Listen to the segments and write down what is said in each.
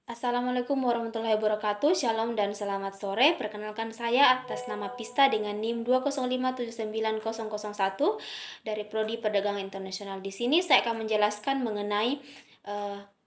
Assalamualaikum warahmatullahi wabarakatuh. Shalom dan selamat sore. Perkenalkan saya atas nama Pista dengan NIM 205799001 dari Prodi Perdagangan Internasional. Di sini saya akan menjelaskan mengenai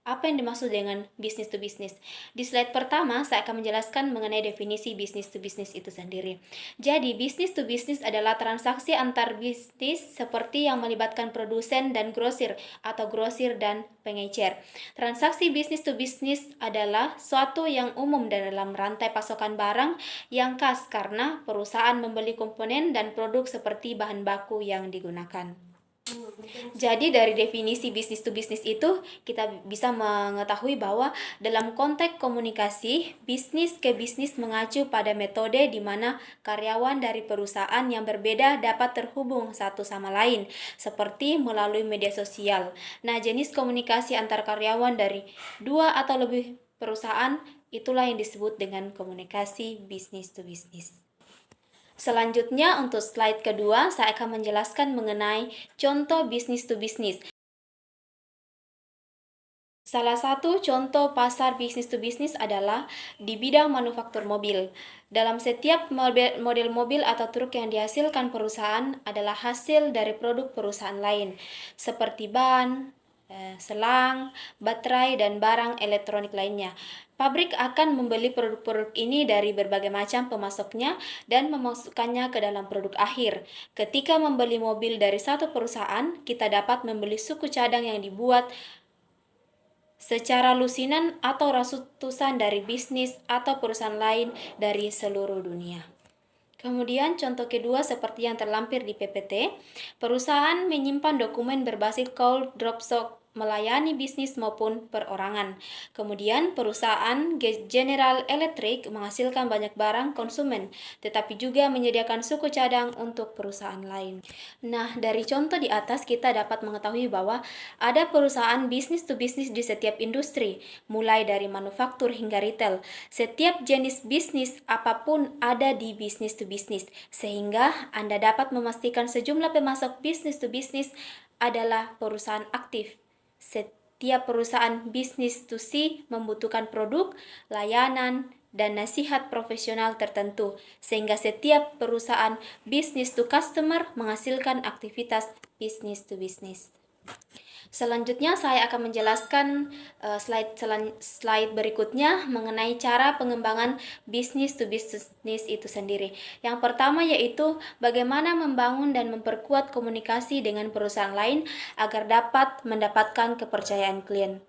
apa yang dimaksud dengan business to business. Di slide pertama, saya akan menjelaskan mengenai definisi business to business itu sendiri. Jadi, business to business adalah transaksi antar bisnis seperti yang melibatkan produsen dan grosir atau grosir dan pengecer. Transaksi business to business adalah suatu yang umum dalam rantai pasokan barang yang khas karena perusahaan membeli komponen dan produk seperti bahan baku yang digunakan. Jadi dari definisi bisnis to bisnis itu kita bisa mengetahui bahwa dalam konteks komunikasi, bisnis ke bisnis mengacu pada metode di mana karyawan dari perusahaan yang berbeda dapat terhubung satu sama lain, seperti melalui media sosial. Nah, jenis komunikasi antar karyawan dari dua atau lebih perusahaan itulah yang disebut dengan komunikasi bisnis to bisnis. Selanjutnya untuk slide kedua, saya akan menjelaskan mengenai contoh bisnis to bisnis. Salah satu contoh pasar bisnis to bisnis adalah di bidang manufaktur mobil. Dalam setiap model mobil atau truk yang dihasilkan perusahaan adalah hasil dari produk perusahaan lain, seperti ban, selang, baterai, dan barang elektronik lainnya. Pabrik akan membeli produk-produk ini dari berbagai macam pemasoknya dan memasukkannya ke dalam produk akhir. Ketika membeli mobil dari satu perusahaan, kita dapat membeli suku cadang yang dibuat secara lusinan atau ratusan dari bisnis atau perusahaan lain dari seluruh dunia. Kemudian contoh kedua seperti yang terlampir di PPT, perusahaan menyimpan dokumen berbasis call drop stock melayani bisnis maupun perorangan. Kemudian perusahaan General Electric menghasilkan banyak barang konsumen, tetapi juga menyediakan suku cadang untuk perusahaan lain. Nah, dari contoh di atas kita dapat mengetahui bahwa ada perusahaan bisnis to bisnis di setiap industri, mulai dari manufaktur hingga retail. Setiap jenis bisnis apapun ada di bisnis to bisnis, sehingga Anda dapat memastikan sejumlah pemasok bisnis to bisnis adalah perusahaan aktif. Setiap perusahaan bisnis to C membutuhkan produk, layanan, dan nasihat profesional tertentu, sehingga setiap perusahaan bisnis to customer menghasilkan aktivitas bisnis to bisnis. Selanjutnya saya akan menjelaskan slide berikutnya mengenai cara pengembangan bisnis to business itu sendiri. Yang pertama yaitu bagaimana membangun dan memperkuat komunikasi dengan perusahaan lain agar dapat mendapatkan kepercayaan klien.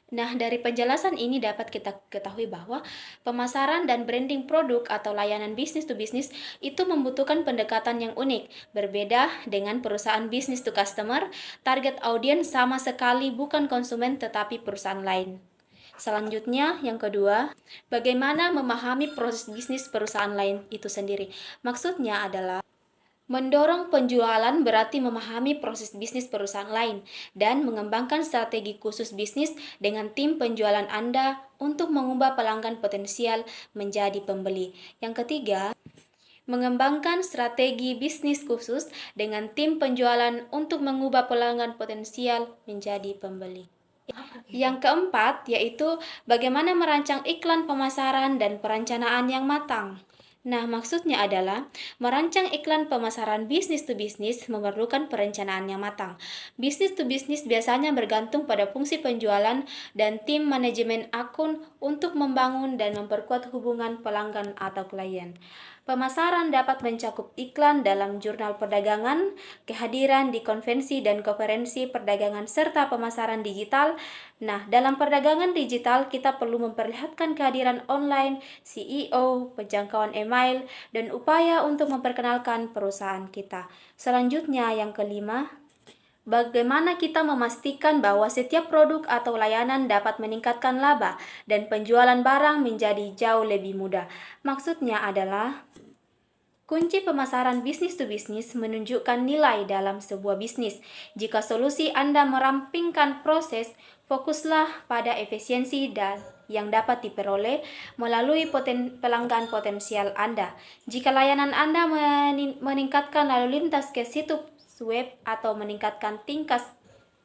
Nah, dari penjelasan ini dapat kita ketahui bahwa pemasaran dan branding produk atau layanan bisnis to bisnis itu membutuhkan pendekatan yang unik. Berbeda dengan perusahaan bisnis to customer, target audiens sama sekali bukan konsumen tetapi perusahaan lain. Selanjutnya, yang kedua, bagaimana memahami proses bisnis perusahaan lain itu sendiri. Maksudnya adalah mendorong penjualan berarti memahami proses bisnis perusahaan lain dan mengembangkan strategi khusus bisnis dengan tim penjualan Anda untuk mengubah pelanggan potensial menjadi pembeli. Yang ketiga, mengembangkan strategi bisnis khusus dengan tim penjualan untuk mengubah pelanggan potensial menjadi pembeli. Yang keempat, yaitu bagaimana merancang iklan pemasaran dan perencanaan yang matang. Nah, maksudnya adalah merancang iklan pemasaran bisnis to bisnis memerlukan perencanaan yang matang. Bisnis to bisnis biasanya bergantung pada fungsi penjualan dan tim manajemen akun untuk membangun dan memperkuat hubungan pelanggan atau klien. Pemasaran dapat mencakup iklan dalam jurnal perdagangan, kehadiran di konvensi dan konferensi perdagangan, serta pemasaran digital. Nah, dalam perdagangan digital, kita perlu memperlihatkan kehadiran online, CEO, penjangkauan email, dan upaya untuk memperkenalkan perusahaan kita. Selanjutnya, yang kelima, bagaimana kita memastikan bahwa setiap produk atau layanan dapat meningkatkan laba dan penjualan barang menjadi jauh lebih mudah. Maksudnya adalah kunci pemasaran bisnis to bisnis menunjukkan nilai dalam sebuah bisnis. Jika solusi Anda merampingkan proses, fokuslah pada efisiensi dan yang dapat diperoleh melalui pelanggan potensial Anda. Jika layanan Anda meningkatkan lalu lintas ke situs web atau meningkatkan tingkat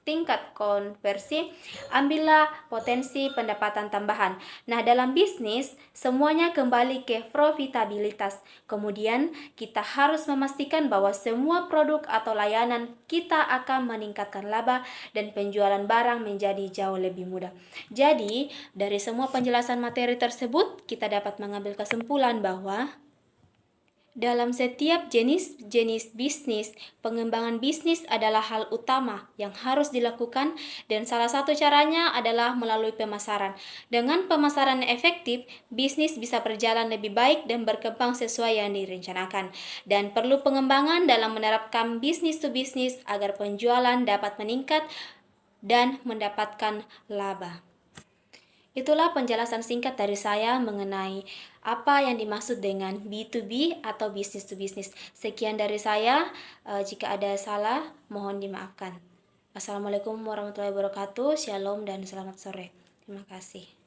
tingkat konversi, ambillah potensi pendapatan tambahan. Nah, dalam bisnis, semuanya kembali ke profitabilitas. Kemudian, kita harus memastikan bahwa semua produk atau layanan kita akan meningkatkan laba dan penjualan barang menjadi jauh lebih mudah. Jadi, dari semua penjelasan materi tersebut, kita dapat mengambil kesimpulan bahwa dalam setiap jenis bisnis, pengembangan bisnis adalah hal utama yang harus dilakukan dan salah satu caranya adalah melalui pemasaran. Dengan pemasaran yang efektif, bisnis bisa berjalan lebih baik dan berkembang sesuai yang direncanakan. Dan perlu pengembangan dalam menerapkan bisnis to bisnis agar penjualan dapat meningkat dan mendapatkan laba. Itulah penjelasan singkat dari saya mengenai apa yang dimaksud dengan B2B atau business to business. Sekian dari saya, jika ada salah mohon dimaafkan. Assalamualaikum warahmatullahi wabarakatuh, shalom dan selamat sore. Terima kasih.